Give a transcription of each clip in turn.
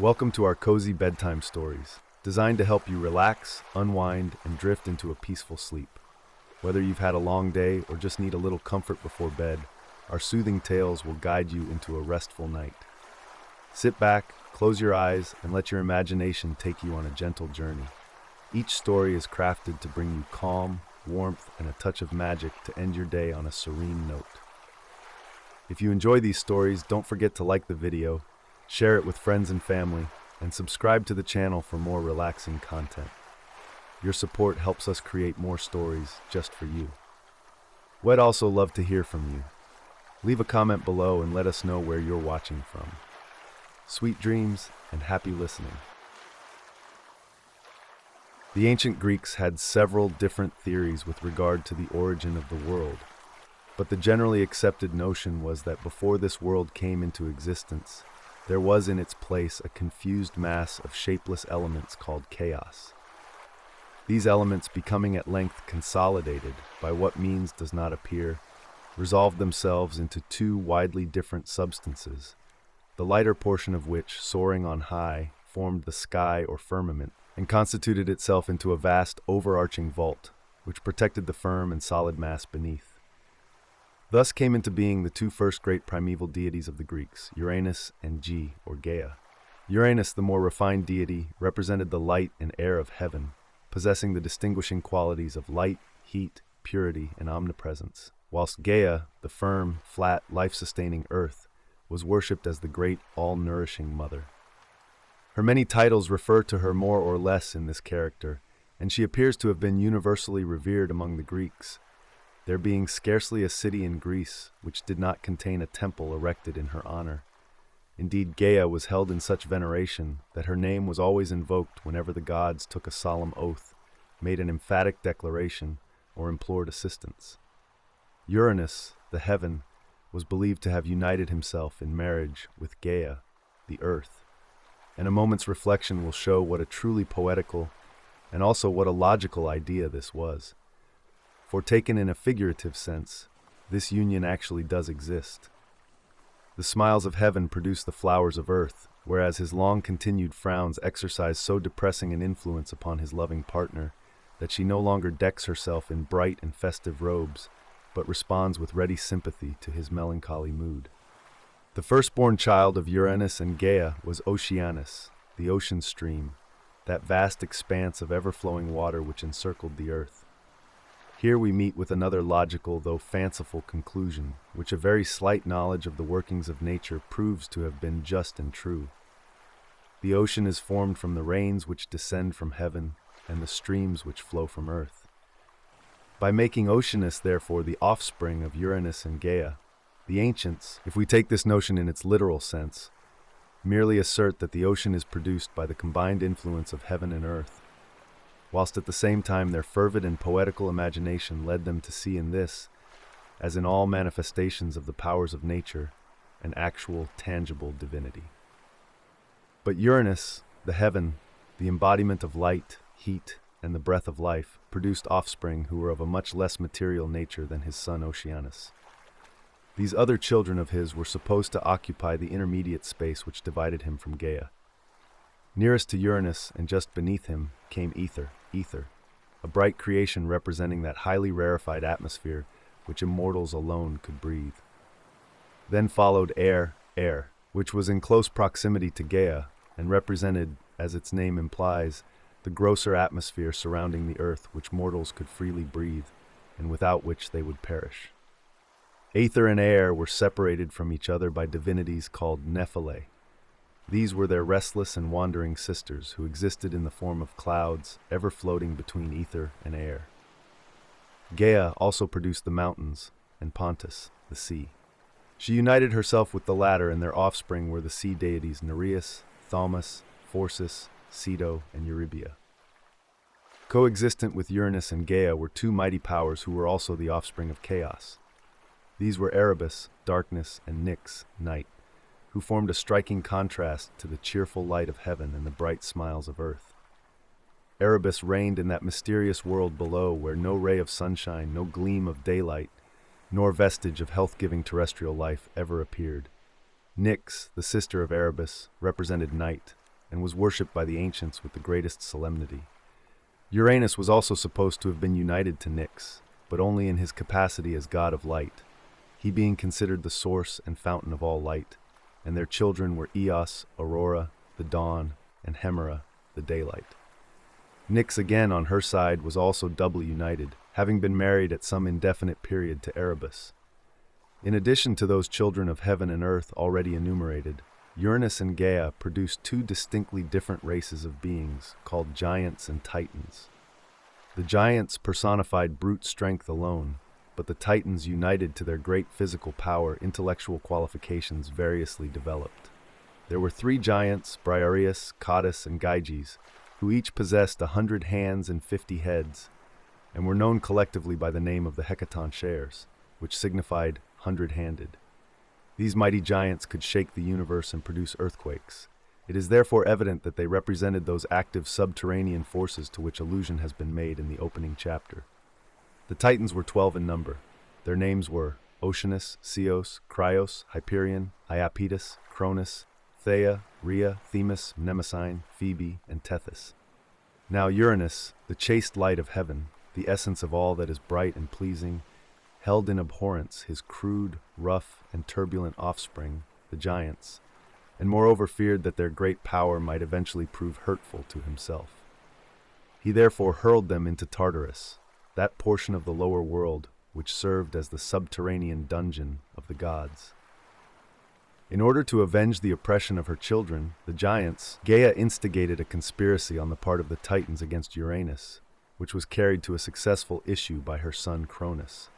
Welcome to our cozy bedtime stories, designed to help you relax, unwind, and drift into a peaceful sleep. Whether you've had a long day or just need a little comfort before bed, our soothing tales will guide you into a restful night. Sit back, close your eyes, and let your imagination take you on a gentle journey. Each story is crafted to bring you calm, warmth, and a touch of magic to end your day on a serene note. If you enjoy these stories, don't forget to like the video, share it with friends and family, and subscribe to the channel for more relaxing content. Your support helps us create more stories just for you. We'd also love to hear from you. Leave a comment below and let us know where you're watching from. Sweet dreams and happy listening. The ancient Greeks had several different theories with regard to the origin of the world, but the generally accepted notion was that before this world came into existence, there was in its place a confused mass of shapeless elements called chaos. These elements, becoming at length consolidated by what means does not appear, resolved themselves into two widely different substances, the lighter portion of which, soaring on high, formed the sky or firmament, and constituted itself into a vast overarching vault, which protected the firm and solid mass beneath. Thus came into being the two first great primeval deities of the Greeks, Uranus and Gaia. Uranus, the more refined deity, represented the light and air of heaven, possessing the distinguishing qualities of light, heat, purity, and omnipresence, whilst Gaia, the firm, flat, life-sustaining earth, was worshipped as the great, all-nourishing mother. Her many titles refer to her more or less in this character, and she appears to have been universally revered among the Greeks, there being scarcely a city in Greece which did not contain a temple erected in her honor. Indeed, Gaia was held in such veneration that her name was always invoked whenever the gods took a solemn oath, made an emphatic declaration, or implored assistance. Uranus, the heaven, was believed to have united himself in marriage with Gaia, the earth, and a moment's reflection will show what a truly poetical and also what a logical idea this was. For taken in a figurative sense, this union actually does exist. The smiles of heaven produce the flowers of earth, whereas his long-continued frowns exercise so depressing an influence upon his loving partner that she no longer decks herself in bright and festive robes, but responds with ready sympathy to his melancholy mood. The firstborn child of Uranus and Gaia was Oceanus, the ocean stream, that vast expanse of ever-flowing water which encircled the earth. Here we meet with another logical, though fanciful, conclusion, which a very slight knowledge of the workings of nature proves to have been just and true. The ocean is formed from the rains which descend from heaven and the streams which flow from earth. By making Oceanus, therefore, the offspring of Uranus and Gaia, the ancients, if we take this notion in its literal sense, merely assert that the ocean is produced by the combined influence of heaven and earth, whilst at the same time their fervid and poetical imagination led them to see in this, as in all manifestations of the powers of nature, an actual, tangible divinity. But Uranus, the heaven, the embodiment of light, heat, and the breath of life, produced offspring who were of a much less material nature than his son Oceanus. These other children of his were supposed to occupy the intermediate space which divided him from Gaia. Nearest to Uranus and just beneath him came ether, a bright creation representing that highly rarefied atmosphere which immortals alone could breathe. Then followed air, which was in close proximity to Gaia and represented, as its name implies, the grosser atmosphere surrounding the earth which mortals could freely breathe and without which they would perish. Aether and air were separated from each other by divinities called Nephilae. These were their restless and wandering sisters who existed in the form of clouds, ever floating between ether and air. Gaia also produced the mountains and Pontus, the sea. She united herself with the latter, and their offspring were the sea deities Nereus, Thaumas, Phorcys, Ceto, and Eurybia. Coexistent with Uranus and Gaia were two mighty powers who were also the offspring of chaos. These were Erebus, darkness, and Nyx, night, who formed a striking contrast to the cheerful light of heaven and the bright smiles of earth. Erebus reigned in that mysterious world below where no ray of sunshine, no gleam of daylight, nor vestige of health-giving terrestrial life ever appeared. Nyx, the sister of Erebus, represented night, and was worshipped by the ancients with the greatest solemnity. Uranus was also supposed to have been united to Nyx, but only in his capacity as god of light, he being considered the source and fountain of all light, and their children were Eos, Aurora, the dawn, and Hemera, the daylight. Nyx again on her side was also doubly united, having been married at some indefinite period to Erebus. In addition to those children of heaven and earth already enumerated, Uranus and Gaia produced two distinctly different races of beings called giants and titans. The giants personified brute strength alone, but the titans united to their great physical power, intellectual qualifications variously developed. There were three giants, Briareus, Cottus, and Gyges, who each possessed 100 hands and 50 heads, and were known collectively by the name of the Hecaton Shares, which signified 100-handed. These mighty giants could shake the universe and produce earthquakes. It is therefore evident that they represented those active subterranean forces to which allusion has been made in the opening chapter. The Titans were 12 in number. Their names were Oceanus, Ceos, Cryos, Hyperion, Iapetus, Cronus, Theia, Rhea, Themis, Mnemosyne, Phoebe, and Tethys. Now Uranus, the chaste light of heaven, the essence of all that is bright and pleasing, held in abhorrence his crude, rough, and turbulent offspring, the giants, and moreover feared that their great power might eventually prove hurtful to himself. He therefore hurled them into Tartarus, that portion of the lower world which served as the subterranean dungeon of the gods. In order to avenge the oppression of her children, the giants, Gaia instigated a conspiracy on the part of the Titans against Uranus, which was carried to a successful issue by her son Cronus.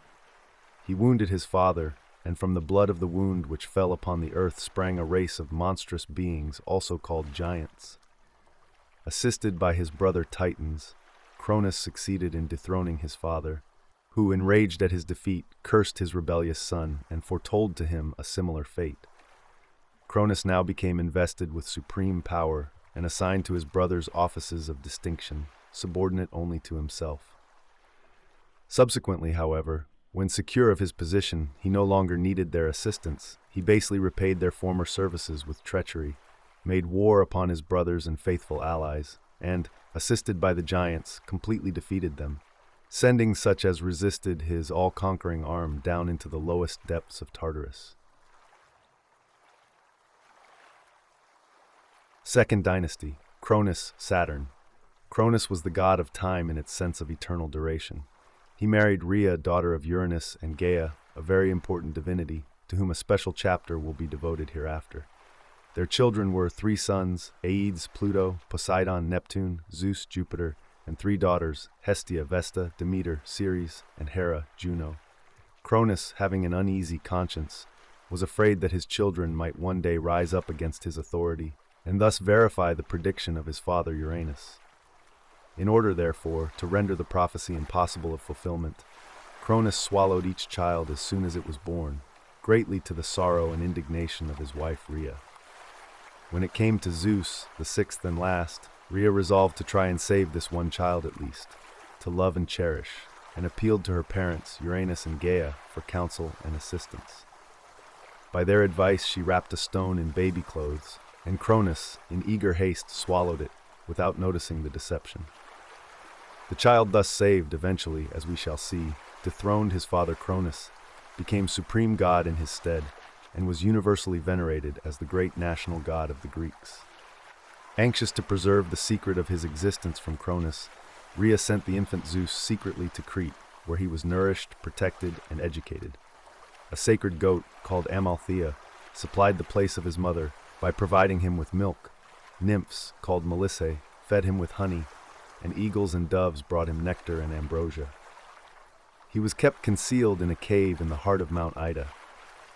He wounded his father, and from the blood of the wound which fell upon the earth sprang a race of monstrous beings also called giants. Assisted by his brother Titans, Cronus succeeded in dethroning his father, who, enraged at his defeat, cursed his rebellious son and foretold to him a similar fate. Cronus now became invested with supreme power and assigned to his brothers offices of distinction, subordinate only to himself. Subsequently, however, when secure of his position, he no longer needed their assistance. He basely repaid their former services with treachery, made war upon his brothers and faithful allies, and, assisted by the giants, completely defeated them, sending such as resisted his all-conquering arm down into the lowest depths of Tartarus. Second Dynasty, Cronus, Saturn. Cronus was the god of time in its sense of eternal duration. He married Rhea, daughter of Uranus, and Gaia, a very important divinity, to whom a special chapter will be devoted hereafter. Their children were three sons, Aedes, Pluto, Poseidon, Neptune, Zeus, Jupiter, and three daughters, Hestia, Vesta, Demeter, Ceres, and Hera, Juno. Cronus, having an uneasy conscience, was afraid that his children might one day rise up against his authority, and thus verify the prediction of his father Uranus. In order, therefore, to render the prophecy impossible of fulfillment, Cronus swallowed each child as soon as it was born, greatly to the sorrow and indignation of his wife Rhea. When it came to Zeus, the sixth and last, Rhea resolved to try and save this one child at least, to love and cherish, and appealed to her parents, Uranus and Gaia, for counsel and assistance. By their advice, she wrapped a stone in baby clothes, and Cronus, in eager haste, swallowed it, without noticing the deception. The child thus saved, eventually, as we shall see, dethroned his father Cronus, became supreme god in his stead, and was universally venerated as the great national god of the Greeks. Anxious to preserve the secret of his existence from Cronus, Rhea sent the infant Zeus secretly to Crete, where he was nourished, protected, and educated. A sacred goat, called Amalthea, supplied the place of his mother by providing him with milk. Nymphs, called Melissae, fed him with honey, and eagles and doves brought him nectar and ambrosia. He was kept concealed in a cave in the heart of Mount Ida,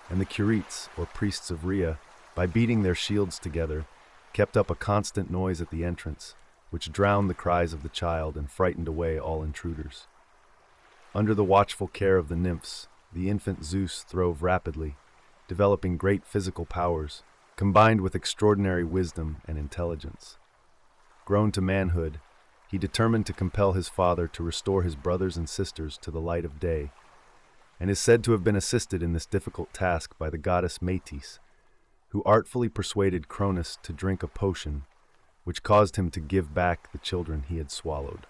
and the Curetes, or priests of Rhea, by beating their shields together, kept up a constant noise at the entrance, which drowned the cries of the child and frightened away all intruders. Under the watchful care of the nymphs, the infant Zeus throve rapidly, developing great physical powers, combined with extraordinary wisdom and intelligence. Grown to manhood, he determined to compel his father to restore his brothers and sisters to the light of day, and is said to have been assisted in this difficult task by the goddess Metis, who artfully persuaded Cronus to drink a potion which caused him to give back the children he had swallowed.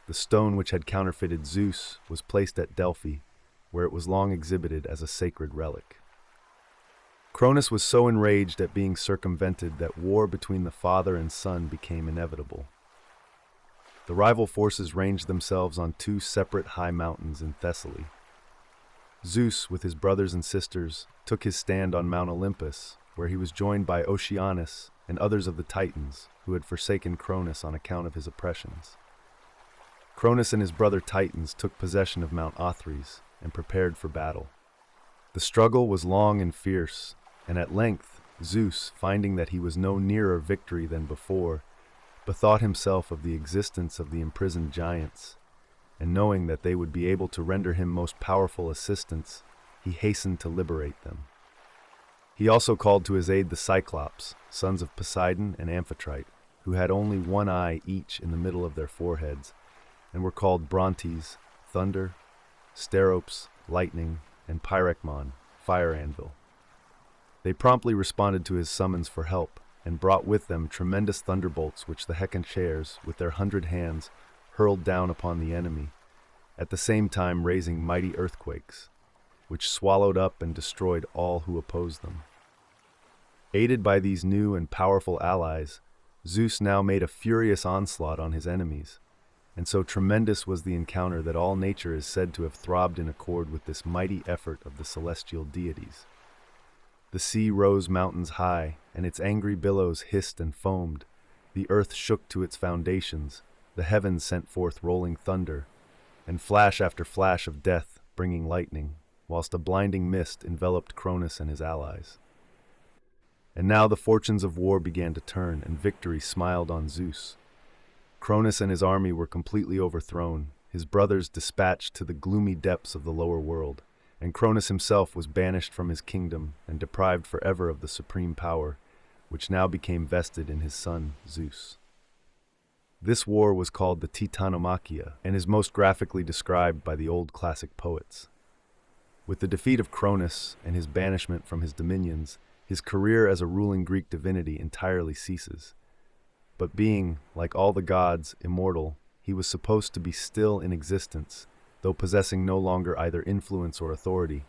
The stone which had counterfeited Zeus was placed at Delphi, where it was long exhibited as a sacred relic. Cronus was so enraged at being circumvented that war between the father and son became inevitable. The rival forces ranged themselves on two separate high mountains in Thessaly. Zeus, with his brothers and sisters, took his stand on Mount Olympus, where he was joined by Oceanus and others of the Titans, who had forsaken Cronus on account of his oppressions. Cronus and his brother Titans took possession of Mount Othrys and prepared for battle. The struggle was long and fierce, and at length Zeus, finding that he was no nearer victory than before, bethought himself of the existence of the imprisoned giants, and knowing that they would be able to render him most powerful assistance, he hastened to liberate them. He also called to his aid the Cyclops, sons of Poseidon and Amphitrite, who had only one eye each in the middle of their foreheads, and were called Brontes, thunder, Steropes, lightning, and Pyrechmon, fire anvil. They promptly responded to his summons for help, and brought with them tremendous thunderbolts which the Hecanshares, with their 100 hands, hurled down upon the enemy, at the same time raising mighty earthquakes, which swallowed up and destroyed all who opposed them. Aided by these new and powerful allies, Zeus now made a furious onslaught on his enemies, and so tremendous was the encounter that all nature is said to have throbbed in accord with this mighty effort of the celestial deities. The sea rose mountains high, and its angry billows hissed and foamed. The earth shook to its foundations, the heavens sent forth rolling thunder, and flash after flash of death bringing lightning, whilst a blinding mist enveloped Cronus and his allies. And now the fortunes of war began to turn, and victory smiled on Zeus. Cronus and his army were completely overthrown, his brothers dispatched to the gloomy depths of the lower world, and Cronus himself was banished from his kingdom and deprived forever of the supreme power, which now became vested in his son Zeus. This war was called the Titanomachia, and is most graphically described by the old classic poets. With the defeat of Cronus and his banishment from his dominions, his career as a ruling Greek divinity entirely ceases. But being, like all the gods, immortal, he was supposed to be still in existence, though possessing no longer either influence or authority,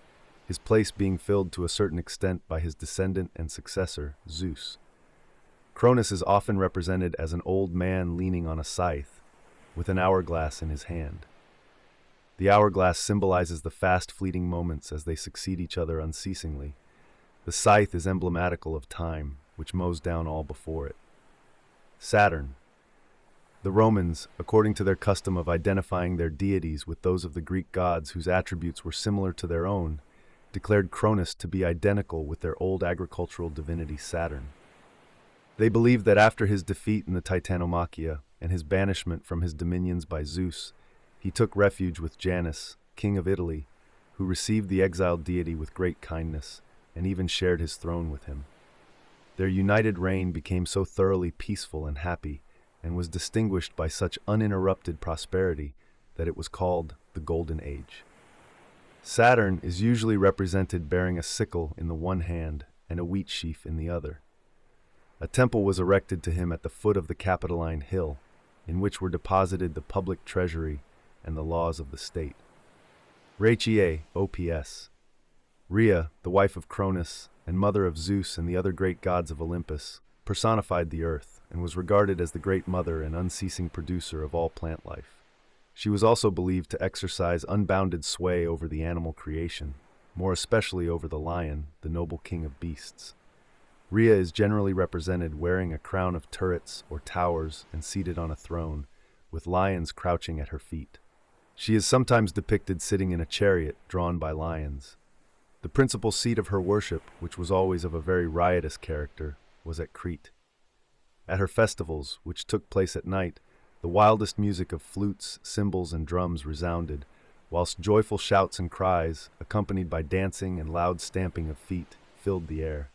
his place being filled to a certain extent by his descendant and successor, Zeus. Cronus is often represented as an old man leaning on a scythe, with an hourglass in his hand. The hourglass symbolizes the fast fleeting moments as they succeed each other unceasingly. The scythe is emblematical of time, which mows down all before it. Saturn. The Romans, according to their custom of identifying their deities with those of the Greek gods whose attributes were similar to their own, declared Cronus to be identical with their old agricultural divinity Saturn. They believed that after his defeat in the Titanomachia and his banishment from his dominions by Zeus, he took refuge with Janus, king of Italy, who received the exiled deity with great kindness and even shared his throne with him. Their united reign became so thoroughly peaceful and happy, and was distinguished by such uninterrupted prosperity, that it was called the Golden Age. Saturn is usually represented bearing a sickle in the one hand and a wheat sheaf in the other. A temple was erected to him at the foot of the Capitoline Hill, in which were deposited the public treasury and the laws of the state. Rhetia, OPS. Rhea, the wife of Cronus and mother of Zeus and the other great gods of Olympus, personified the earth and was regarded as the great mother and unceasing producer of all plant life. She was also believed to exercise unbounded sway over the animal creation, more especially over the lion, the noble king of beasts. Rhea is generally represented wearing a crown of turrets or towers and seated on a throne, with lions crouching at her feet. She is sometimes depicted sitting in a chariot drawn by lions. The principal seat of her worship, which was always of a very riotous character, was at Crete. At her festivals, which took place at night, the wildest music of flutes, cymbals, and drums resounded, whilst joyful shouts and cries, accompanied by dancing and loud stamping of feet, filled the air.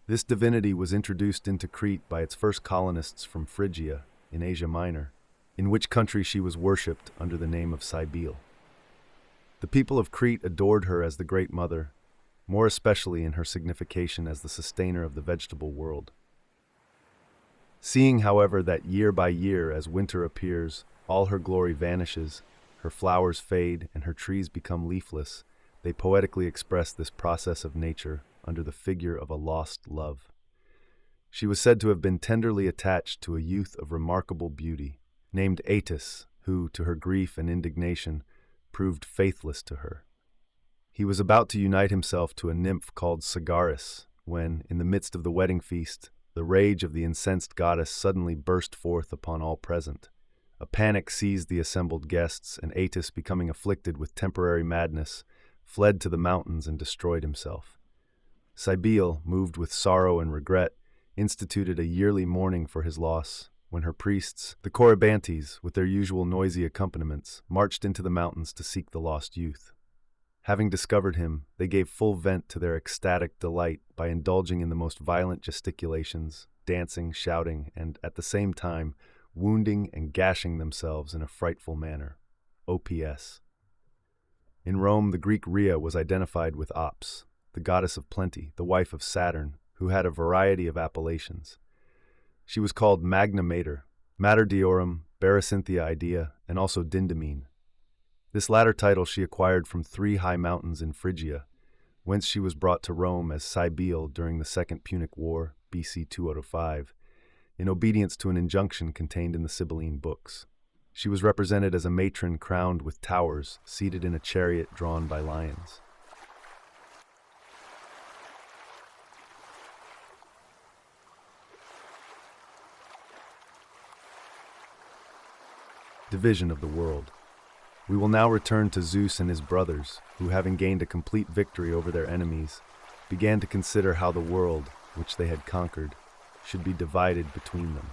This divinity was introduced into Crete by its first colonists from Phrygia, in Asia Minor, in which country she was worshipped under the name of Cybele. The people of Crete adored her as the Great Mother, more especially in her signification as the sustainer of the vegetable world. Seeing, however, that year by year, as winter appears, all her glory vanishes, her flowers fade, and her trees become leafless, they poetically express this process of nature under the figure of a lost love. She was said to have been tenderly attached to a youth of remarkable beauty, named Attis, who, to her grief and indignation, proved faithless to her. He was about to unite himself to a nymph called Sagaris, when, in the midst of the wedding feast, the rage of the incensed goddess suddenly burst forth upon all present. A panic seized the assembled guests, and Attis, becoming afflicted with temporary madness, fled to the mountains and destroyed himself. Cybele, moved with sorrow and regret, instituted a yearly mourning for his loss, when her priests, the Corybantes, with their usual noisy accompaniments, marched into the mountains to seek the lost youth. Having discovered him, they gave full vent to their ecstatic delight by indulging in the most violent gesticulations, dancing, shouting, and, at the same time, wounding and gashing themselves in a frightful manner. OPS. In Rome, the Greek Rhea was identified with Ops, the goddess of plenty, the wife of Saturn, who had a variety of appellations. She was called Magna Mater, Mater Diorum, Berecynthia Idea, and also Dindymene. This latter title she acquired from 3 high mountains in Phrygia, whence she was brought to Rome as Cybele during the Second Punic War, BC 205, in obedience to an injunction contained in the Sibylline books. She was represented as a matron crowned with towers, seated in a chariot drawn by lions. Division of the world. We will now return to Zeus and his brothers, who, having gained a complete victory over their enemies, began to consider how the world, which they had conquered, should be divided between them.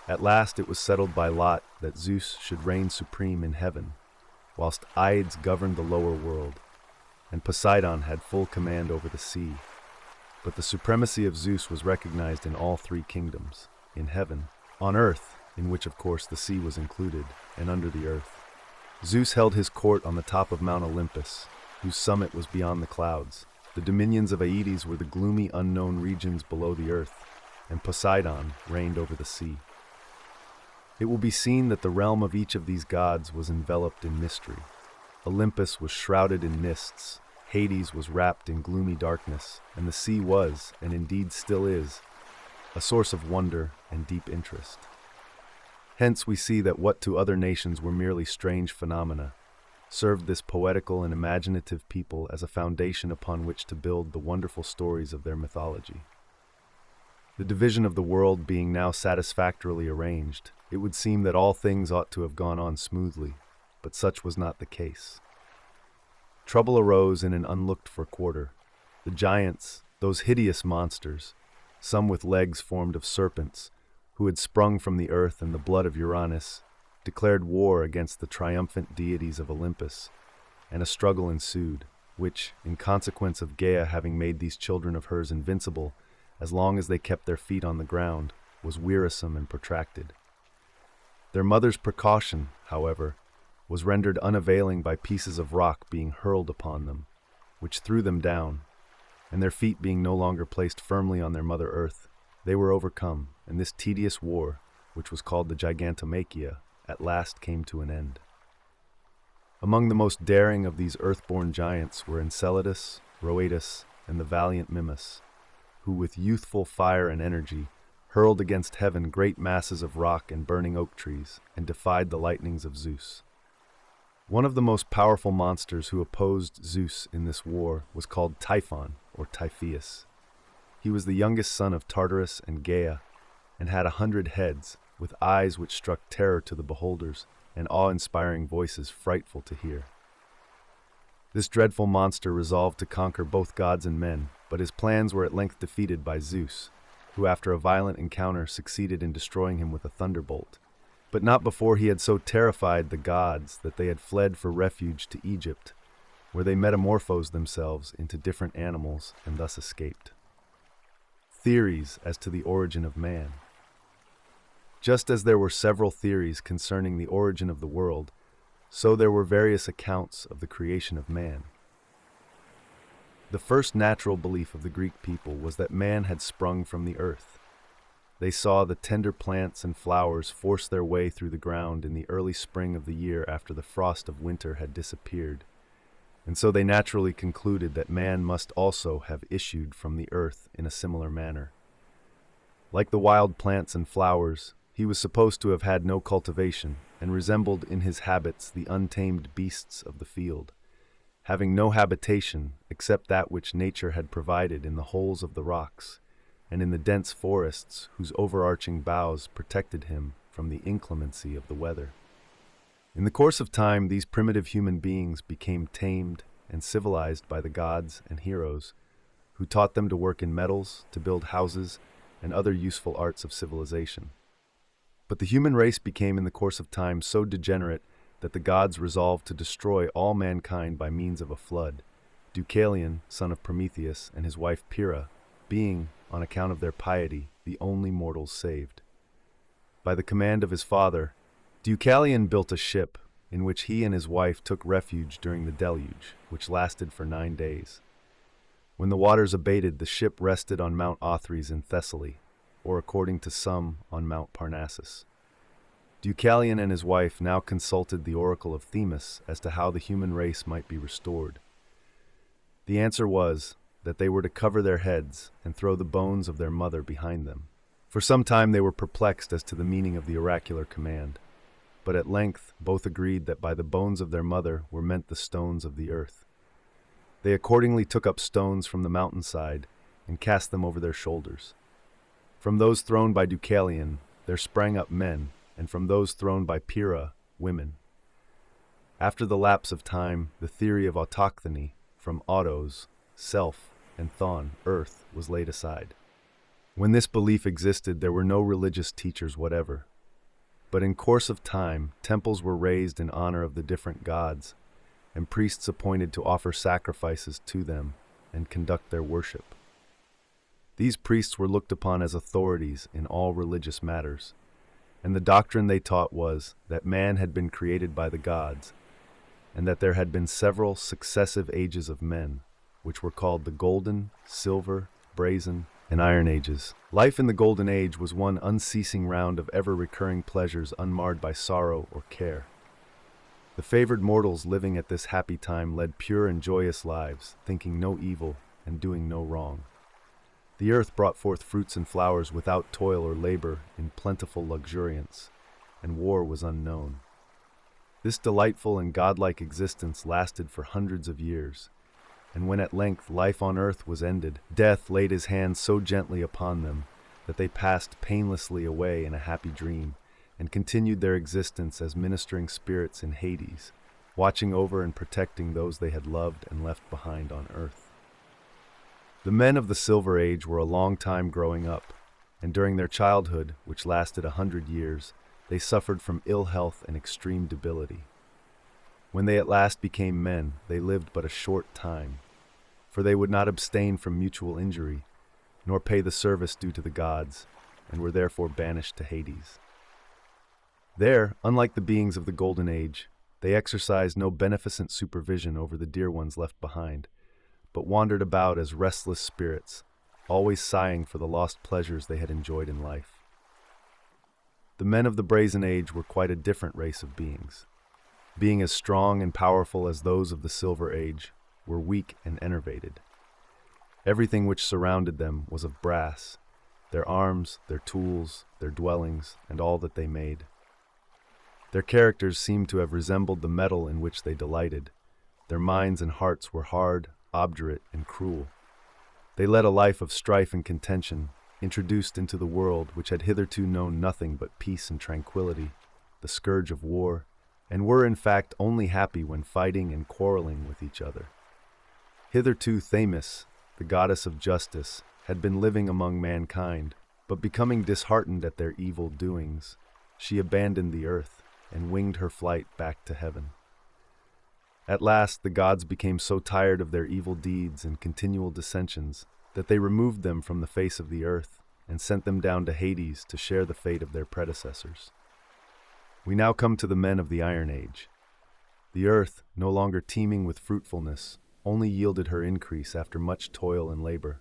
At last it was settled by lot that Zeus should reign supreme in heaven, whilst Ides governed the lower world, and Poseidon had full command over the sea. But the supremacy of Zeus was recognized in all 3 kingdoms, in heaven, on earth, in which of course the sea was included, and under the earth. Zeus held his court on the top of Mount Olympus, whose summit was beyond the clouds. The dominions of Aedes were the gloomy unknown regions below the earth, and Poseidon reigned over the sea. It will be seen that the realm of each of these gods was enveloped in mystery. Olympus was shrouded in mists, Hades was wrapped in gloomy darkness, and the sea was, and indeed still is, a source of wonder and deep interest. Hence we see that what to other nations were merely strange phenomena served this poetical and imaginative people as a foundation upon which to build the wonderful stories of their mythology. The division of the world being now satisfactorily arranged, it would seem that all things ought to have gone on smoothly, but such was not the case. Trouble arose in an unlooked-for quarter. The giants, those hideous monsters, some with legs formed of serpents, who had sprung from the earth and the blood of Uranus, declared war against the triumphant deities of Olympus, and a struggle ensued, which, in consequence of Gaia having made these children of hers invincible, as long as they kept their feet on the ground, was wearisome and protracted. Their mother's precaution, however, was rendered unavailing by pieces of rock being hurled upon them, which threw them down, and their feet being no longer placed firmly on their mother earth, they were overcome, and this tedious war, which was called the Gigantomachia, at last came to an end. Among the most daring of these earthborn giants were Enceladus, Rhoetus, and the valiant Mimas, who with youthful fire and energy hurled against heaven great masses of rock and burning oak trees, and defied the lightnings of Zeus. One of the most powerful monsters who opposed Zeus in this war was called Typhon, or Typhoeus. He was the youngest son of Tartarus and Gaia, and had 100 heads, with eyes which struck terror to the beholders, and awe-inspiring voices frightful to hear. This dreadful monster resolved to conquer both gods and men, but his plans were at length defeated by Zeus, who after a violent encounter succeeded in destroying him with a thunderbolt, but not before he had so terrified the gods that they had fled for refuge to Egypt, where they metamorphosed themselves into different animals and thus escaped. Theories as to the origin of man. Just as there were several theories concerning the origin of the world, so there were various accounts of the creation of man. The first natural belief of the Greek people was that man had sprung from the earth. they saw the tender plants and flowers force their way through the ground in the early spring of the year after the frost of winter had disappeared, and so they naturally concluded that man must also have issued from the earth in a similar manner. Like the wild plants and flowers, he was supposed to have had no cultivation and resembled in his habits the untamed beasts of the field, having no habitation except that which nature had provided in the holes of the rocks and in the dense forests whose overarching boughs protected him from the inclemency of the weather. In the course of time, these primitive human beings became tamed and civilized by the gods and heroes, who taught them to work in metals, to build houses, and other useful arts of civilization. But the human race became in the course of time so degenerate that the gods resolved to destroy all mankind by means of a flood, Deucalion, son of Prometheus, and his wife Pyrrha, being, on account of their piety, the only mortals saved. By the command of his father, Deucalion built a ship in which he and his wife took refuge during the deluge, which lasted for 9 days. When the waters abated, the ship rested on Mount Othrys in Thessaly, or according to some, on Mount Parnassus. Deucalion and his wife now consulted the oracle of Themis as to how the human race might be restored. The answer was that they were to cover their heads and throw the bones of their mother behind them. For some time they were perplexed as to the meaning of the oracular command, but at length both agreed that by the bones of their mother were meant the stones of the earth. They accordingly took up stones from the mountainside and cast them over their shoulders. From those thrown by Deucalion there sprang up men, and from those thrown by Pyrrha, women. After the lapse of time, the theory of autochthony, from autos, self, and thon, earth, was laid aside. When this belief existed, there were no religious teachers whatever. But in course of time, temples were raised in honor of the different gods, and priests appointed to offer sacrifices to them and conduct their worship. These priests were looked upon as authorities in all religious matters, and the doctrine they taught was that man had been created by the gods, and that there had been several successive ages of men, which were called the Golden, Silver, Brazen, and Iron Ages. Life in the Golden Age was one unceasing round of ever-recurring pleasures unmarred by sorrow or care. The favored mortals living at this happy time led pure and joyous lives, thinking no evil and doing no wrong. The earth brought forth fruits and flowers without toil or labor in plentiful luxuriance, and war was unknown. This delightful and godlike existence lasted for hundreds of years, and when at length life on earth was ended, death laid his hand so gently upon them that they passed painlessly away in a happy dream, and continued their existence as ministering spirits in Hades, watching over and protecting those they had loved and left behind on earth. The men of the Silver Age were a long time growing up, and during their childhood, which lasted 100 years, they suffered from ill health and extreme debility. When they at last became men, they lived but a short time, for they would not abstain from mutual injury, nor pay the service due to the gods, and were therefore banished to Hades. There, unlike the beings of the Golden Age, they exercised no beneficent supervision over the dear ones left behind, but wandered about as restless spirits, always sighing for the lost pleasures they had enjoyed in life. The men of the Brazen Age were quite a different race of beings. Being as strong and powerful as those of the Silver Age, were weak and enervated. Everything which surrounded them was of brass, their arms, their tools, their dwellings, and all that they made. Their characters seemed to have resembled the metal in which they delighted. Their minds and hearts were hard, obdurate, and cruel. They led a life of strife and contention, introduced into the world which had hitherto known nothing but peace and tranquility, the scourge of war, and were in fact only happy when fighting and quarreling with each other. Hitherto Themis, the goddess of justice, had been living among mankind, but becoming disheartened at their evil doings, she abandoned the earth and winged her flight back to heaven. At last the gods became so tired of their evil deeds and continual dissensions that they removed them from the face of the earth and sent them down to Hades to share the fate of their predecessors. We now come to the men of the Iron Age. The earth, no longer teeming with fruitfulness, only yielded her increase after much toil and labor.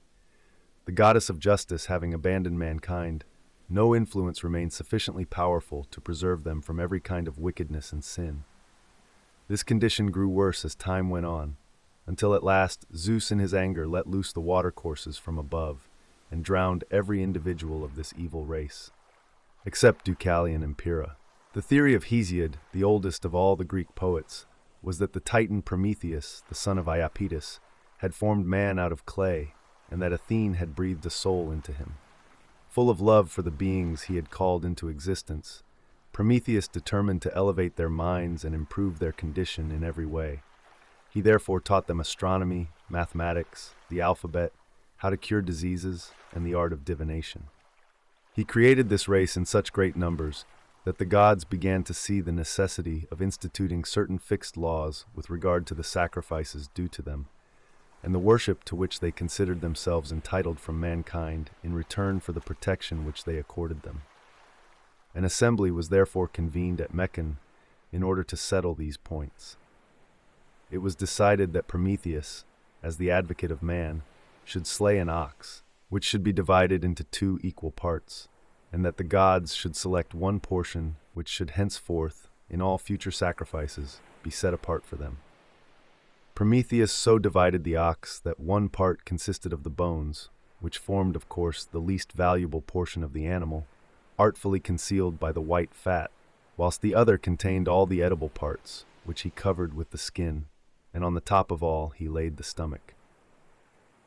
The goddess of justice having abandoned mankind, no influence remained sufficiently powerful to preserve them from every kind of wickedness and sin. This condition grew worse as time went on, until at last Zeus in his anger let loose the watercourses from above and drowned every individual of this evil race, except Deucalion and Pyrrha. The theory of Hesiod, the oldest of all the Greek poets, was that the Titan Prometheus, the son of Iapetus, had formed man out of clay, and that Athene had breathed a soul into him. Full of love for the beings he had called into existence, Prometheus determined to elevate their minds and improve their condition in every way. He therefore taught them astronomy, mathematics, the alphabet, how to cure diseases, and the art of divination. He created this race in such great numbers that the gods began to see the necessity of instituting certain fixed laws with regard to the sacrifices due to them, and the worship to which they considered themselves entitled from mankind in return for the protection which they accorded them. An assembly was therefore convened at Meccan in order to settle these points. It was decided that Prometheus, as the advocate of man, should slay an ox, which should be divided into 2 equal parts, and that the gods should select one portion which should henceforth, in all future sacrifices, be set apart for them. Prometheus so divided the ox that one part consisted of the bones, which formed, of course, the least valuable portion of the animal, artfully concealed by the white fat, whilst the other contained all the edible parts, which he covered with the skin, and on the top of all he laid the stomach.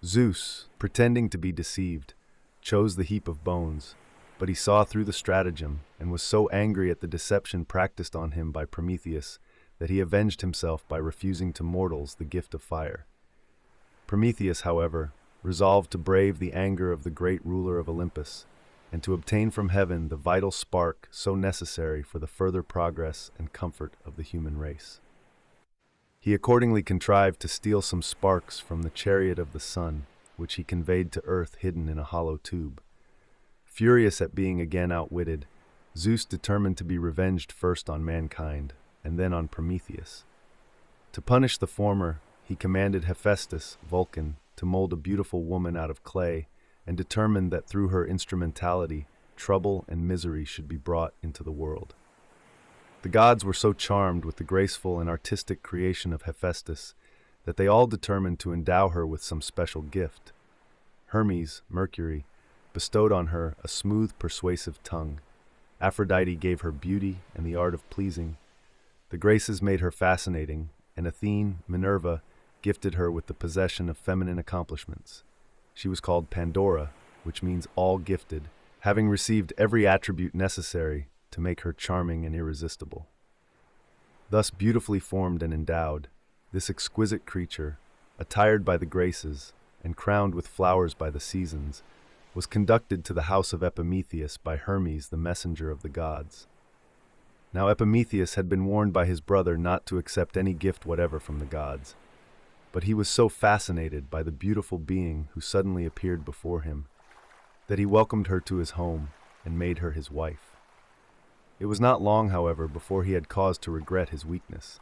Zeus, pretending to be deceived, chose the heap of bones, but he saw through the stratagem and was so angry at the deception practiced on him by Prometheus that he avenged himself by refusing to mortals the gift of fire. Prometheus, however, resolved to brave the anger of the great ruler of Olympus and to obtain from heaven the vital spark so necessary for the further progress and comfort of the human race. He accordingly contrived to steal some sparks from the chariot of the sun, which he conveyed to earth hidden in a hollow tube. Furious at being again outwitted, Zeus determined to be revenged first on mankind, and then on Prometheus. To punish the former, he commanded Hephaestus, Vulcan, to mold a beautiful woman out of clay, and determined that through her instrumentality, trouble and misery should be brought into the world. The gods were so charmed with the graceful and artistic creation of Hephaestus that they all determined to endow her with some special gift. Hermes, Mercury, bestowed on her a smooth, persuasive tongue. Aphrodite gave her beauty and the art of pleasing. The Graces made her fascinating, and Athene, Minerva, gifted her with the possession of feminine accomplishments. She was called Pandora, which means all gifted, having received every attribute necessary to make her charming and irresistible. Thus beautifully formed and endowed, this exquisite creature, attired by the Graces and crowned with flowers by the seasons, was conducted to the house of Epimetheus by Hermes, the messenger of the gods. Now Epimetheus had been warned by his brother not to accept any gift whatever from the gods, but he was so fascinated by the beautiful being who suddenly appeared before him that he welcomed her to his home and made her his wife. It was not long, however, before he had cause to regret his weakness.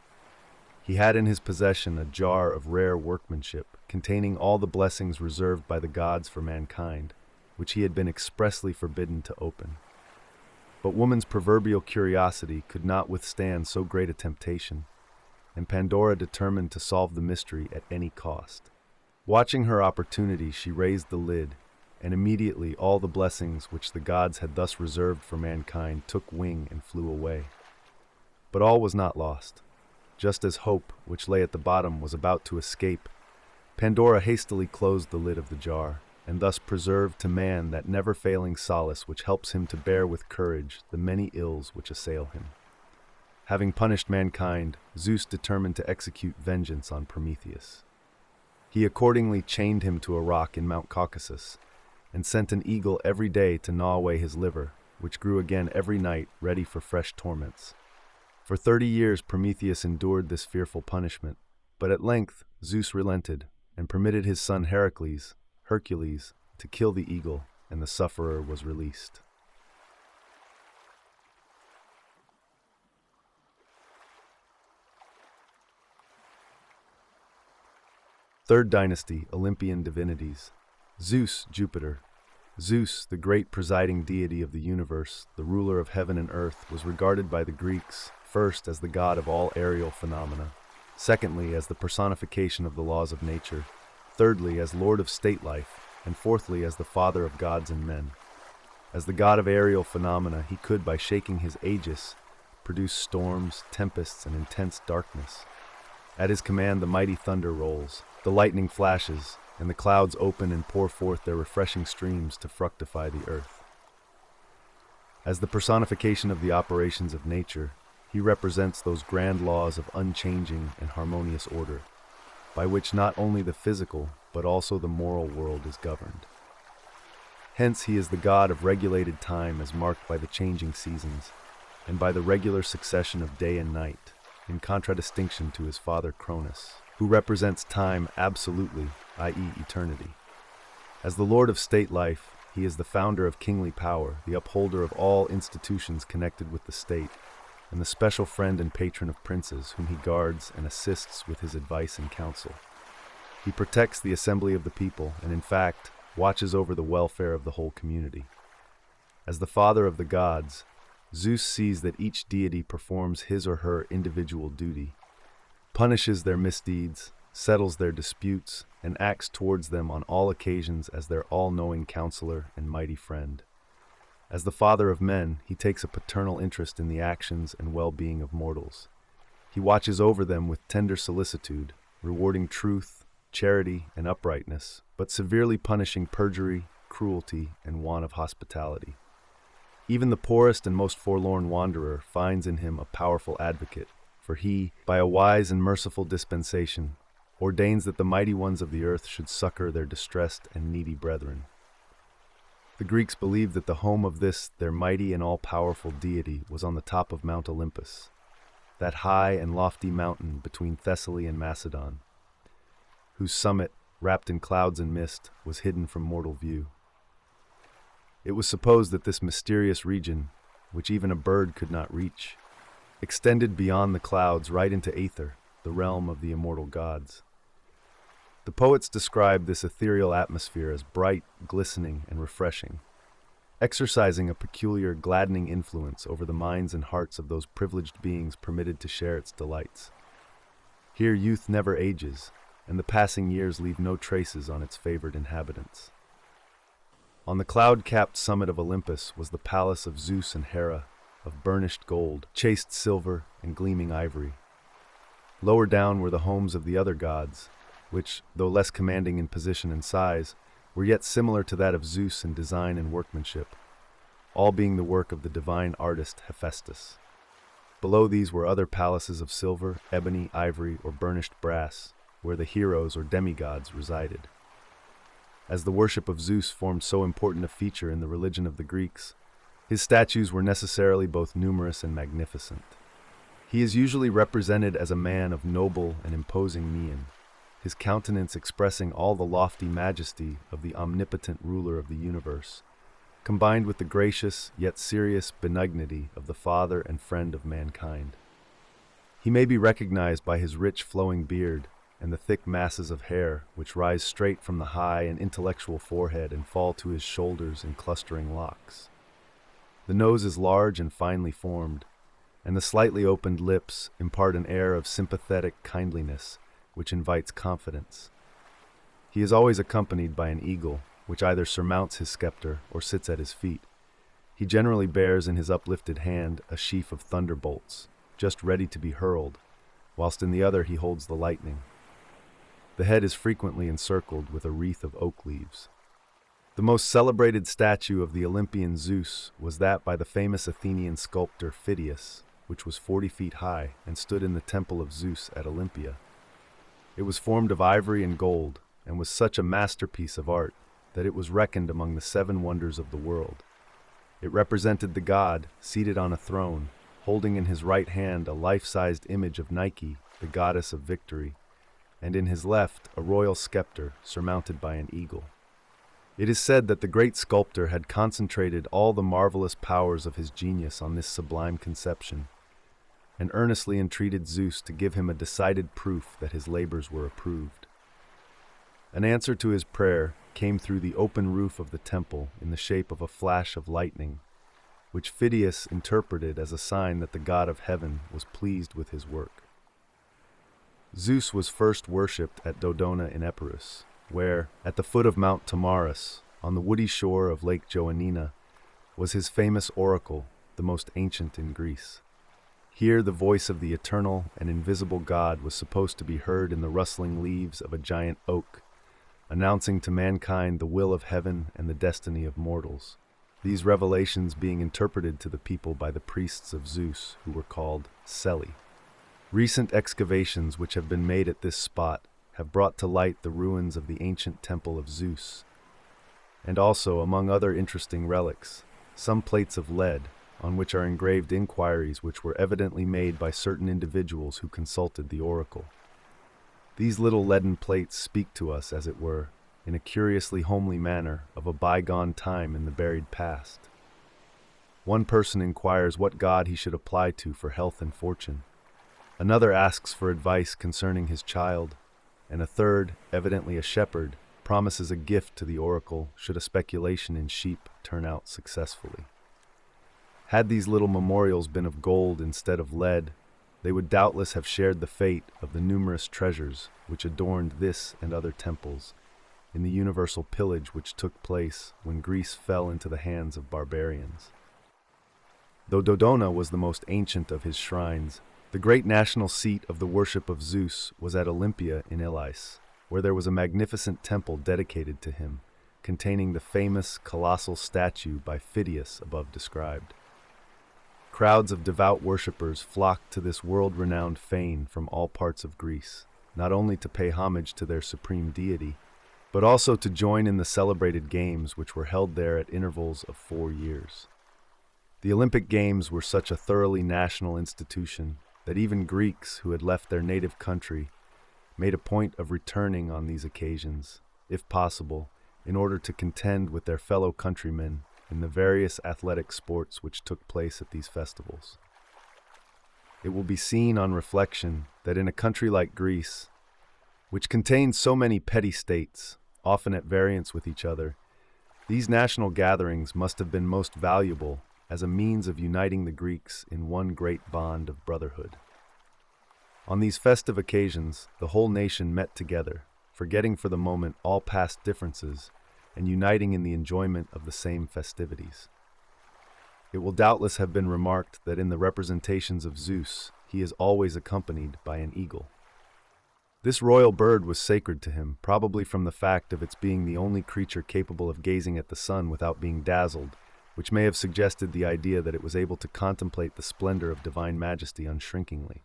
He had in his possession a jar of rare workmanship containing all the blessings reserved by the gods for mankind, which he had been expressly forbidden to open. But woman's proverbial curiosity could not withstand so great a temptation, and Pandora determined to solve the mystery at any cost. Watching her opportunity, she raised the lid, and immediately all the blessings which the gods had thus reserved for mankind took wing and flew away. But all was not lost. Just as hope, which lay at the bottom, was about to escape, Pandora hastily closed the lid of the jar, and thus preserved to man that never-failing solace which helps him to bear with courage the many ills which assail him. Having punished mankind, Zeus determined to execute vengeance on Prometheus. He accordingly chained him to a rock in Mount Caucasus, and sent an eagle every day to gnaw away his liver, which grew again every night, ready for fresh torments. For 30 years Prometheus endured this fearful punishment, but at length Zeus relented, and permitted his son Hercules, to kill the eagle, and the sufferer was released. Third Dynasty, Olympian divinities. Zeus, Jupiter. Zeus, the great presiding deity of the universe, the ruler of heaven and earth, was regarded by the Greeks first as the god of all aerial phenomena, secondly as the personification of the laws of nature, thirdly as lord of state life, and fourthly as the father of gods and men. As the god of aerial phenomena, he could, by shaking his aegis, produce storms, tempests, and intense darkness. At his command, the mighty thunder rolls, the lightning flashes, and the clouds open and pour forth their refreshing streams to fructify the earth. As the personification of the operations of nature, he represents those grand laws of unchanging and harmonious order, by which not only the physical, but also the moral world is governed. Hence, he is the god of regulated time as marked by the changing seasons, and by the regular succession of day and night, in contradistinction to his father Cronus, who represents time absolutely, i.e. eternity. As the lord of state life, he is the founder of kingly power, the upholder of all institutions connected with the state, and the special friend and patron of princes, whom he guards and assists with his advice and counsel. He protects the assembly of the people, and in fact, watches over the welfare of the whole community. As the father of the gods, Zeus sees that each deity performs his or her individual duty, punishes their misdeeds, settles their disputes, and acts towards them on all occasions as their all-knowing counselor and mighty friend. As the father of men, he takes a paternal interest in the actions and well-being of mortals. He watches over them with tender solicitude, rewarding truth, charity, and uprightness, but severely punishing perjury, cruelty, and want of hospitality. Even the poorest and most forlorn wanderer finds in him a powerful advocate, for he, by a wise and merciful dispensation, ordains that the mighty ones of the earth should succor their distressed and needy brethren. The Greeks believed that the home of this, their mighty and all-powerful deity, was on the top of Mount Olympus, that high and lofty mountain between Thessaly and Macedon, whose summit, wrapped in clouds and mist, was hidden from mortal view. It was supposed that this mysterious region, which even a bird could not reach, extended beyond the clouds right into Aether, the realm of the immortal gods. The poets describe this ethereal atmosphere as bright, glistening, and refreshing, exercising a peculiar, gladdening influence over the minds and hearts of those privileged beings permitted to share its delights. Here youth never ages, and the passing years leave no traces on its favored inhabitants. On the cloud-capped summit of Olympus was the palace of Zeus and Hera, of burnished gold, chased silver, and gleaming ivory. Lower down were the homes of the other gods, which, though less commanding in position and size, were yet similar to that of Zeus in design and workmanship, all being the work of the divine artist Hephaestus. Below these were other palaces of silver, ebony, ivory, or burnished brass, where the heroes or demigods resided. As the worship of Zeus formed so important a feature in the religion of the Greeks, his statues were necessarily both numerous and magnificent. He is usually represented as a man of noble and imposing mien, his countenance expressing all the lofty majesty of the omnipotent ruler of the universe, combined with the gracious yet serious benignity of the father and friend of mankind. He may be recognized by his rich flowing beard and the thick masses of hair which rise straight from the high and intellectual forehead and fall to his shoulders in clustering locks. The nose is large and finely formed, and the slightly opened lips impart an air of sympathetic kindliness which invites confidence. He is always accompanied by an eagle, which either surmounts his scepter or sits at his feet. He generally bears in his uplifted hand a sheaf of thunderbolts, just ready to be hurled, whilst in the other he holds the lightning. The head is frequently encircled with a wreath of oak leaves. The most celebrated statue of the Olympian Zeus was that by the famous Athenian sculptor Phidias, which was 40 feet high and stood in the temple of Zeus at Olympia. It was formed of ivory and gold, and was such a masterpiece of art that it was reckoned among the 7 wonders of the world. It represented the god, seated on a throne, holding in his right hand a life-sized image of Nike, the goddess of victory, and in his left a royal scepter surmounted by an eagle. It is said that the great sculptor had concentrated all the marvelous powers of his genius on this sublime conception, and earnestly entreated Zeus to give him a decided proof that his labors were approved. An answer to his prayer came through the open roof of the temple in the shape of a flash of lightning, which Phidias interpreted as a sign that the god of heaven was pleased with his work. Zeus was first worshipped at Dodona in Epirus, where, at the foot of Mount Tamaris, on the woody shore of Lake Joannina, was his famous oracle, the most ancient in Greece. Here the voice of the eternal and invisible god was supposed to be heard in the rustling leaves of a giant oak, announcing to mankind the will of heaven and the destiny of mortals, these revelations being interpreted to the people by the priests of Zeus, who were called Selli. Recent excavations which have been made at this spot have brought to light the ruins of the ancient temple of Zeus, and also, among other interesting relics, some plates of lead, on which are engraved inquiries which were evidently made by certain individuals who consulted the oracle. These little leaden plates speak to us, as it were, in a curiously homely manner, of a bygone time in the buried past. One person inquires what god he should apply to for health and fortune. Another asks for advice concerning his child, and a third, evidently a shepherd, promises a gift to the oracle should a speculation in sheep turn out successfully. Had these little memorials been of gold instead of lead, they would doubtless have shared the fate of the numerous treasures which adorned this and other temples in the universal pillage which took place when Greece fell into the hands of barbarians. Though Dodona was the most ancient of his shrines, the great national seat of the worship of Zeus was at Olympia in Elais, where there was a magnificent temple dedicated to him, containing the famous colossal statue by Phidias above described. Crowds of devout worshippers flocked to this world-renowned fane from all parts of Greece, not only to pay homage to their supreme deity, but also to join in the celebrated games which were held there at intervals of 4 years. The Olympic Games were such a thoroughly national institution that even Greeks who had left their native country made a point of returning on these occasions, if possible, in order to contend with their fellow countrymen in the various athletic sports which took place at these festivals. It will be seen on reflection that in a country like Greece, which contains so many petty states, often at variance with each other, these national gatherings must have been most valuable as a means of uniting the Greeks in one great bond of brotherhood. On these festive occasions, the whole nation met together, forgetting for the moment all past differences and uniting in the enjoyment of the same festivities. It will doubtless have been remarked that in the representations of Zeus, he is always accompanied by an eagle. This royal bird was sacred to him, probably from the fact of its being the only creature capable of gazing at the sun without being dazzled, which may have suggested the idea that it was able to contemplate the splendor of divine majesty unshrinkingly.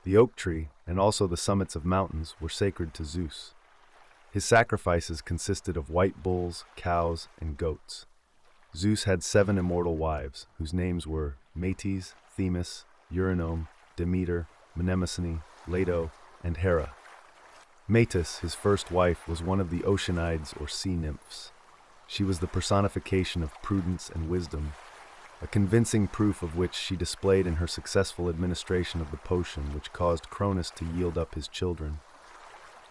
The oak tree, and also the summits of mountains, were sacred to Zeus. His sacrifices consisted of white bulls, cows, and goats. Zeus had 7 immortal wives, whose names were Metis, Themis, Uranus, Demeter, Mnemosyne, Leto, and Hera. Metis, his first wife, was one of the Oceanides or sea nymphs. She was the personification of prudence and wisdom, a convincing proof of which she displayed in her successful administration of the potion which caused Cronus to yield up his children.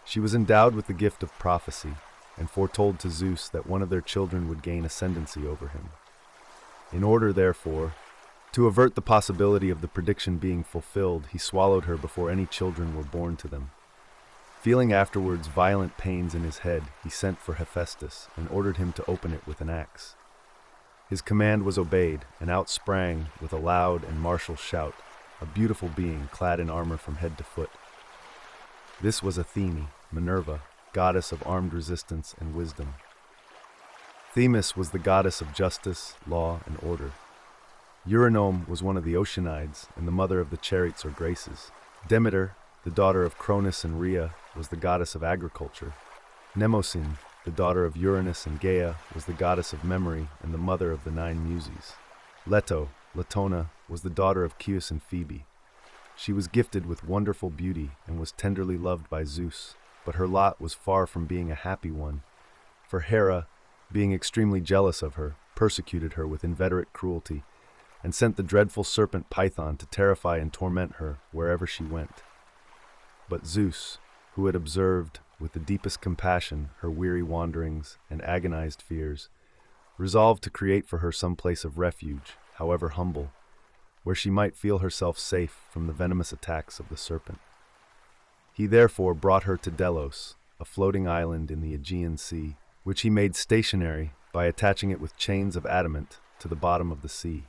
She was endowed with the gift of prophecy, and foretold to Zeus that one of their children would gain ascendancy over him. In order, therefore, to avert the possibility of the prediction being fulfilled, he swallowed her before any children were born to them. Feeling afterwards violent pains in his head, he sent for Hephaestus and ordered him to open it with an axe. His command was obeyed, and out sprang, with a loud and martial shout, a beautiful being clad in armor from head to foot. This was Athene, Minerva, goddess of armed resistance and wisdom. Themis was the goddess of justice, law, and order. Uranus was one of the Oceanides and the mother of the Charites or Graces. Demeter, the daughter of Cronus and Rhea, was the goddess of agriculture. Mnemosyne, the daughter of Uranus and Gaia, was the goddess of memory and the mother of the 9 Muses. Leto, Latona, was the daughter of Chios and Phoebe. She was gifted with wonderful beauty and was tenderly loved by Zeus, but her lot was far from being a happy one, for Hera, being extremely jealous of her, persecuted her with inveterate cruelty, and sent the dreadful serpent Python to terrify and torment her wherever she went. But Zeus, who had observed, with the deepest compassion, her weary wanderings and agonized fears, resolved to create for her some place of refuge, however humble, where she might feel herself safe from the venomous attacks of the serpent. He therefore brought her to Delos, a floating island in the Aegean Sea, which he made stationary by attaching it with chains of adamant to the bottom of the sea.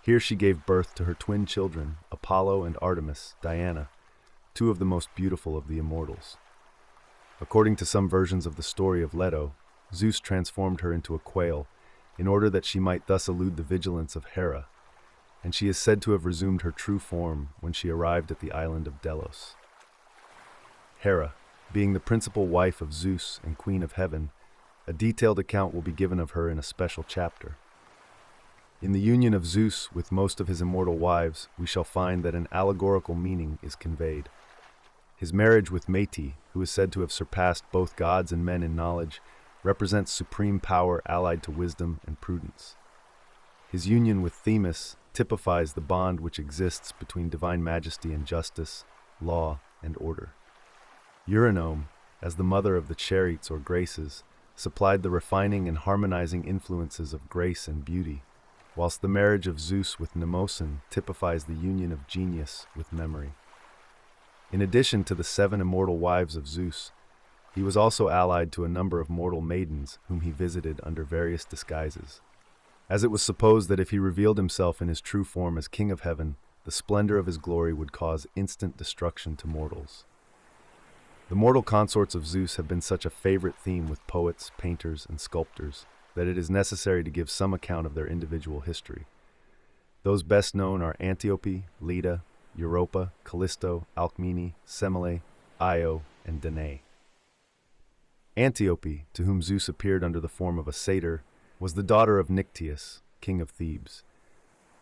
Here she gave birth to her twin children, Apollo and Artemis, Diana, two of the most beautiful of the immortals. According to some versions of the story of Leto, Zeus transformed her into a quail in order that she might thus elude the vigilance of Hera, and she is said to have resumed her true form when she arrived at the island of Delos. Hera, being the principal wife of Zeus and Queen of Heaven, a detailed account will be given of her in a special chapter. In the union of Zeus with most of his immortal wives, we shall find that an allegorical meaning is conveyed. His marriage with Métis, who is said to have surpassed both gods and men in knowledge, represents supreme power allied to wisdom and prudence. His union with Themis typifies the bond which exists between divine majesty and justice, law, and order. Uranus, as the mother of the Charites or Graces, supplied the refining and harmonizing influences of grace and beauty, whilst the marriage of Zeus with Mnemosyne typifies the union of genius with memory. In addition to the 7 immortal wives of Zeus, he was also allied to a number of mortal maidens whom he visited under various disguises, as it was supposed that if he revealed himself in his true form as King of Heaven, the splendor of his glory would cause instant destruction to mortals. The mortal consorts of Zeus have been such a favorite theme with poets, painters, and sculptors that it is necessary to give some account of their individual history. Those best known are Antiope, Leda, Europa, Callisto, Alcmene, Semele, Io, and Danae. Antiope, to whom Zeus appeared under the form of a satyr, was the daughter of Nycteus, king of Thebes.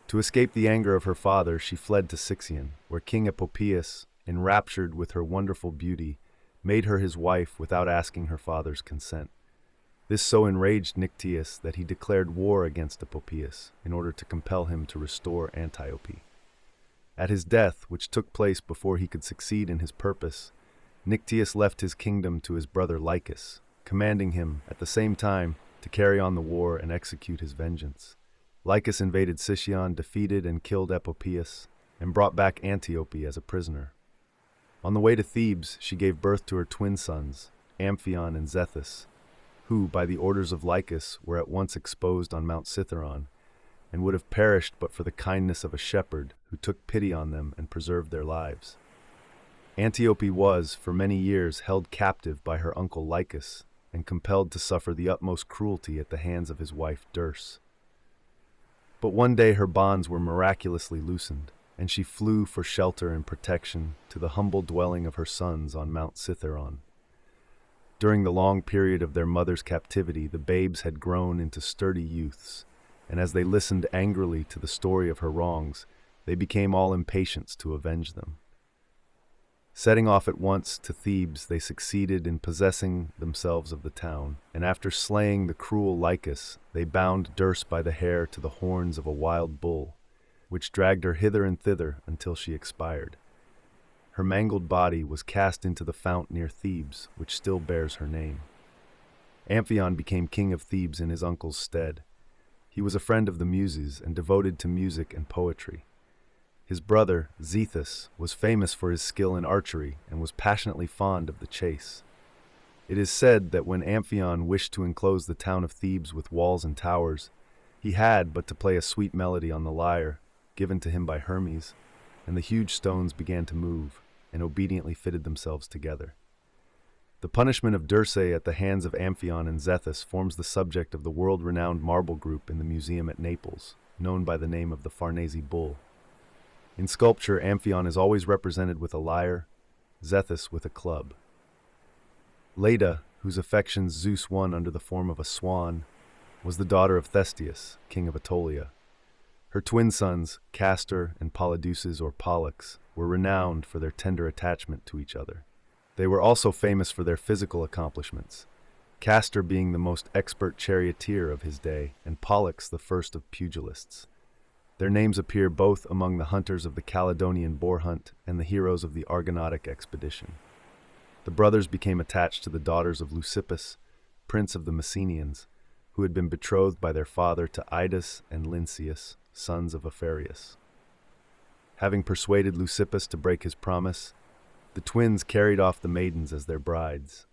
To escape the anger of her father, she fled to Sixion, where King Epopeus, enraptured with her wonderful beauty, made her his wife without asking her father's consent. This so enraged Nycteus that he declared war against Epopeus in order to compel him to restore Antiope. At his death, which took place before he could succeed in his purpose, Nycteus left his kingdom to his brother Lycus, commanding him, at the same time, to carry on the war and execute his vengeance. Lycus invaded Sicyon, defeated and killed Epopeus, and brought back Antiope as a prisoner. On the way to Thebes, she gave birth to her twin sons, Amphion and Zethus, who, by the orders of Lycus, were at once exposed on Mount Cithaeron, and would have perished but for the kindness of a shepherd who took pity on them and preserved their lives. Antiope was, for many years, held captive by her uncle Lycus, and compelled to suffer the utmost cruelty at the hands of his wife Dirce. But one day her bonds were miraculously loosened, and she flew for shelter and protection to the humble dwelling of her sons on Mount Cithaeron. During the long period of their mother's captivity, the babes had grown into sturdy youths, and as they listened angrily to the story of her wrongs, they became all impatience to avenge them. Setting off at once to Thebes, they succeeded in possessing themselves of the town, and after slaying the cruel Lycus, they bound Dirce by the hair to the horns of a wild bull, which dragged her hither and thither until she expired. Her mangled body was cast into the fount near Thebes, which still bears her name. Amphion became king of Thebes in his uncle's stead. He was a friend of the Muses and devoted to music and poetry. His brother, Zethus, was famous for his skill in archery and was passionately fond of the chase. It is said that when Amphion wished to enclose the town of Thebes with walls and towers, he had but to play a sweet melody on the lyre, given to him by Hermes, and the huge stones began to move, and obediently fitted themselves together. The punishment of Dirce at the hands of Amphion and Zethus forms the subject of the world-renowned marble group in the museum at Naples, known by the name of the Farnese Bull. In sculpture, Amphion is always represented with a lyre, Zethus with a club. Leda, whose affections Zeus won under the form of a swan, was the daughter of Thestius, king of Aetolia. Her twin sons, Castor and Polydeuces or Pollux, were renowned for their tender attachment to each other. They were also famous for their physical accomplishments, Castor being the most expert charioteer of his day, and Pollux the first of pugilists. Their names appear both among the hunters of the Caledonian boar hunt and the heroes of the Argonautic expedition. The brothers became attached to the daughters of Leucippus, prince of the Messenians, who had been betrothed by their father to Idas and Lynceus, sons of Aphareus. Having persuaded Leucippus to break his promise, the twins carried off the maidens as their brides.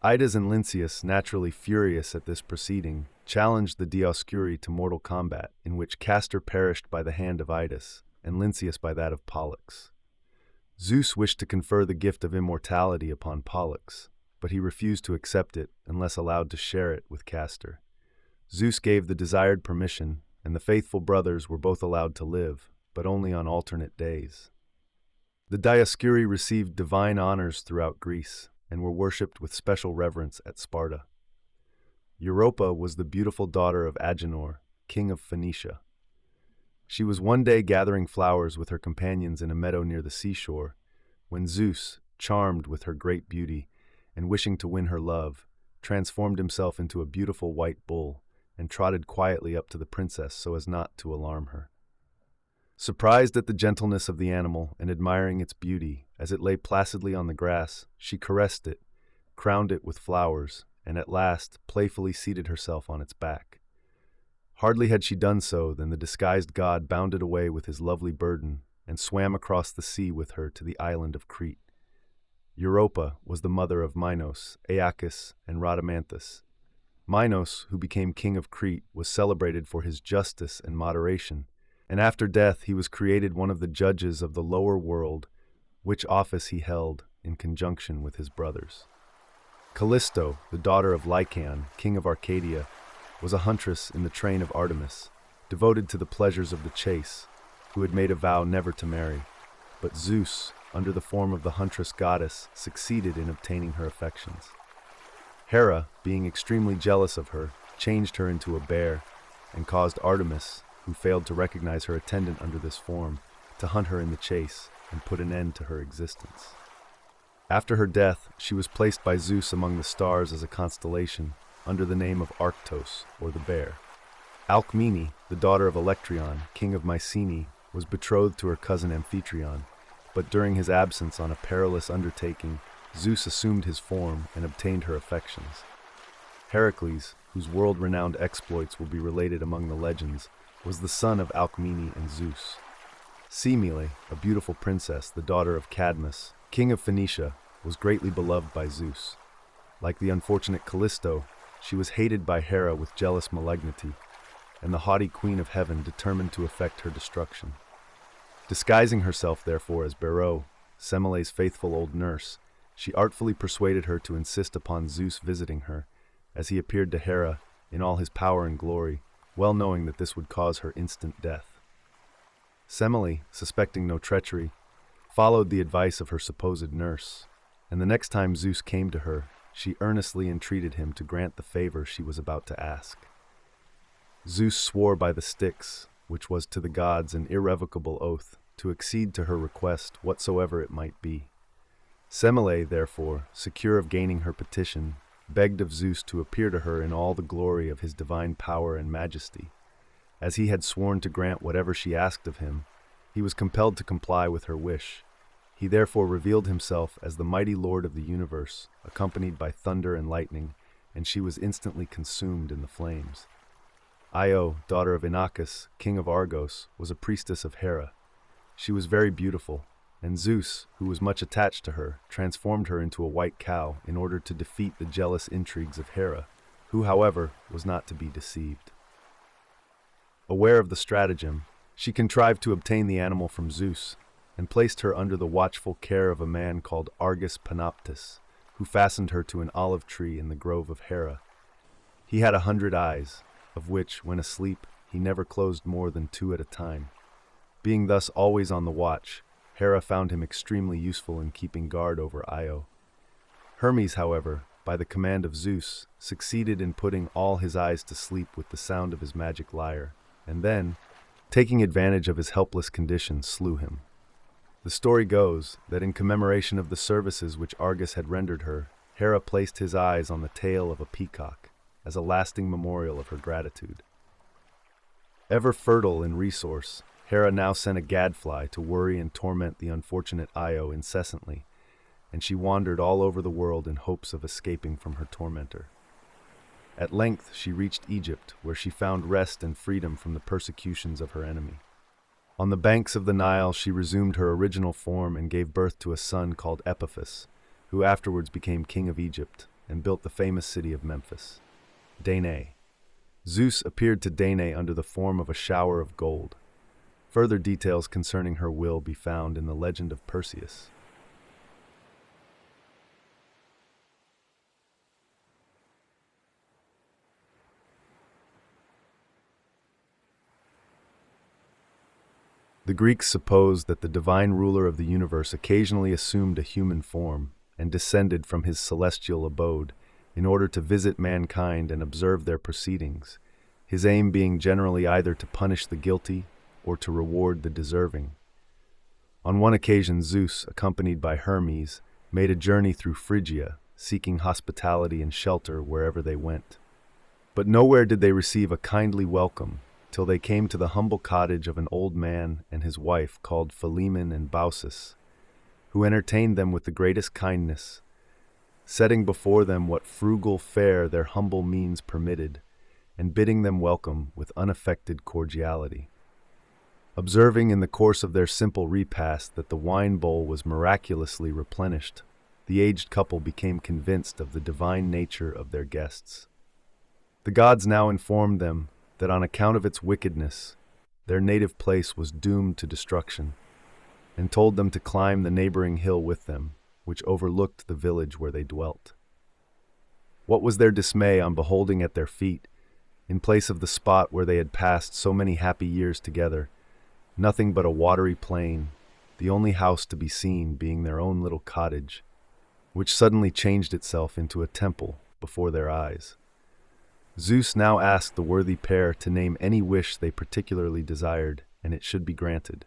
Idas and Lynceus, naturally furious at this proceeding, challenged the Dioscuri to mortal combat, in which Castor perished by the hand of Idas, and Lynceus by that of Pollux. Zeus wished to confer the gift of immortality upon Pollux, but he refused to accept it unless allowed to share it with Castor. Zeus gave the desired permission, and the faithful brothers were both allowed to live, but only on alternate days. The Dioscuri received divine honors throughout Greece and were worshipped with special reverence at Sparta. Europa was the beautiful daughter of Agenor, king of Phoenicia. She was one day gathering flowers with her companions in a meadow near the seashore, when Zeus, charmed with her great beauty and wishing to win her love, transformed himself into a beautiful white bull and trotted quietly up to the princess so as not to alarm her. Surprised at the gentleness of the animal and admiring its beauty, as it lay placidly on the grass, she caressed it, crowned it with flowers, and at last playfully seated herself on its back. Hardly had she done so than the disguised god bounded away with his lovely burden and swam across the sea with her to the island of Crete. Europa was the mother of Minos, Aeacus, and Rhadamanthus. Minos, who became king of Crete, was celebrated for his justice and moderation, and after death he was created one of the judges of the lower world, which office he held in conjunction with his brothers. Callisto, the daughter of Lycaon, king of Arcadia, was a huntress in the train of Artemis, devoted to the pleasures of the chase, who had made a vow never to marry. But Zeus, under the form of the huntress goddess, succeeded in obtaining her affections. Hera, being extremely jealous of her, changed her into a bear and caused Artemis, who failed to recognize her attendant under this form, to hunt her in the chase and put an end to her existence. After her death, she was placed by Zeus among the stars as a constellation, under the name of Arctos, or the bear. Alcmene, the daughter of Electron, king of Mycenae, was betrothed to her cousin Amphitryon, but during his absence on a perilous undertaking, Zeus assumed his form and obtained her affections. Heracles, whose world-renowned exploits will be related among the legends, was the son of Alcmene and Zeus. Semele, a beautiful princess, the daughter of Cadmus, king of Phoenicia, was greatly beloved by Zeus. Like the unfortunate Callisto, she was hated by Hera with jealous malignity, and the haughty queen of heaven determined to effect her destruction. Disguising herself, therefore, as Beroe, Semele's faithful old nurse, she artfully persuaded her to insist upon Zeus visiting her, as he appeared to Hera in all his power and glory, well knowing that this would cause her instant death. Semele, suspecting no treachery, followed the advice of her supposed nurse, and the next time Zeus came to her, she earnestly entreated him to grant the favor she was about to ask. Zeus swore by the Styx, which was to the gods an irrevocable oath, to accede to her request whatsoever it might be. Semele, therefore, secure of gaining her petition, begged of Zeus to appear to her in all the glory of his divine power and majesty. As he had sworn to grant whatever she asked of him, he was compelled to comply with her wish. He therefore revealed himself as the mighty lord of the universe, accompanied by thunder and lightning, and she was instantly consumed in the flames. Io, daughter of Inachus, king of Argos, was a priestess of Hera. She was very beautiful, and Zeus, who was much attached to her, transformed her into a white cow in order to defeat the jealous intrigues of Hera, who, however, was not to be deceived. Aware of the stratagem, she contrived to obtain the animal from Zeus, and placed her under the watchful care of a man called Argus Panoptus, who fastened her to an olive tree in the grove of Hera. He had 100 eyes, of which, when asleep, he never closed more than 2 at a time. Being thus always on the watch, Hera found him extremely useful in keeping guard over Io. Hermes, however, by the command of Zeus, succeeded in putting all his eyes to sleep with the sound of his magic lyre, and then, taking advantage of his helpless condition, slew him. The story goes that in commemoration of the services which Argus had rendered her, Hera placed his eyes on the tail of a peacock, as a lasting memorial of her gratitude. Ever fertile in resource, Hera now sent a gadfly to worry and torment the unfortunate Io incessantly, and she wandered all over the world in hopes of escaping from her tormentor. At length she reached Egypt, where she found rest and freedom from the persecutions of her enemy. On the banks of the Nile she resumed her original form and gave birth to a son called Epiphas, who afterwards became king of Egypt and built the famous city of Memphis. Danae. Zeus appeared to Danae under the form of a shower of gold. Further details concerning her will be found in the legend of Perseus. The Greeks supposed that the divine ruler of the universe occasionally assumed a human form and descended from his celestial abode in order to visit mankind and observe their proceedings, his aim being generally either to punish the guilty or to reward the deserving. On one occasion, Zeus, accompanied by Hermes, made a journey through Phrygia, seeking hospitality and shelter wherever they went. But nowhere did they receive a kindly welcome, till they came to the humble cottage of an old man and his wife called Philemon and Baucis, who entertained them with the greatest kindness, setting before them what frugal fare their humble means permitted, and bidding them welcome with unaffected cordiality. Observing in the course of their simple repast that the wine bowl was miraculously replenished, the aged couple became convinced of the divine nature of their guests. The gods now informed them that on account of its wickedness, their native place was doomed to destruction, and told them to climb the neighboring hill with them, which overlooked the village where they dwelt. What was their dismay on beholding at their feet, in place of the spot where they had passed so many happy years together, nothing but a watery plain, the only house to be seen being their own little cottage, which suddenly changed itself into a temple before their eyes. Zeus now asked the worthy pair to name any wish they particularly desired, and it should be granted.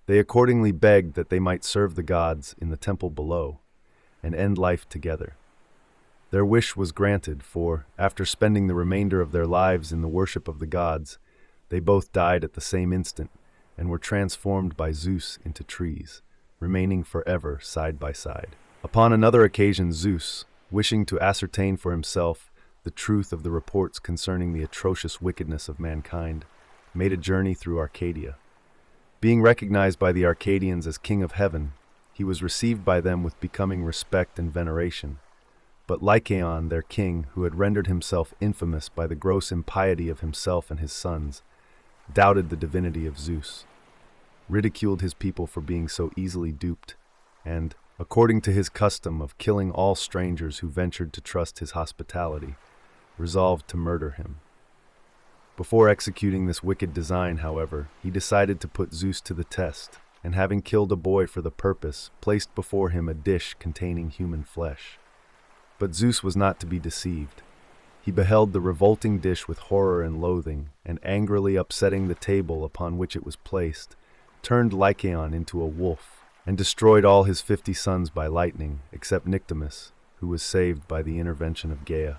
They accordingly begged that they might serve the gods in the temple below, and end life together. Their wish was granted, for, after spending the remainder of their lives in the worship of the gods, they both died at the same instant, and were transformed by Zeus into trees, remaining forever side by side. Upon another occasion, Zeus, wishing to ascertain for himself the truth of the reports concerning the atrocious wickedness of mankind, made a journey through Arcadia. Being recognized by the Arcadians as King of Heaven, he was received by them with becoming respect and veneration. But Lycaon, their king, who had rendered himself infamous by the gross impiety of himself and his sons, doubted the divinity of Zeus, ridiculed his people for being so easily duped, and, according to his custom of killing all strangers who ventured to trust his hospitality, resolved to murder him. Before executing this wicked design, however, he decided to put Zeus to the test, and having killed a boy for the purpose, placed before him a dish containing human flesh. But Zeus was not to be deceived. He beheld the revolting dish with horror and loathing, and angrily upsetting the table upon which it was placed, turned Lycaon into a wolf, and destroyed all his 50 sons by lightning, except Nyctimus, who was saved by the intervention of Gaia.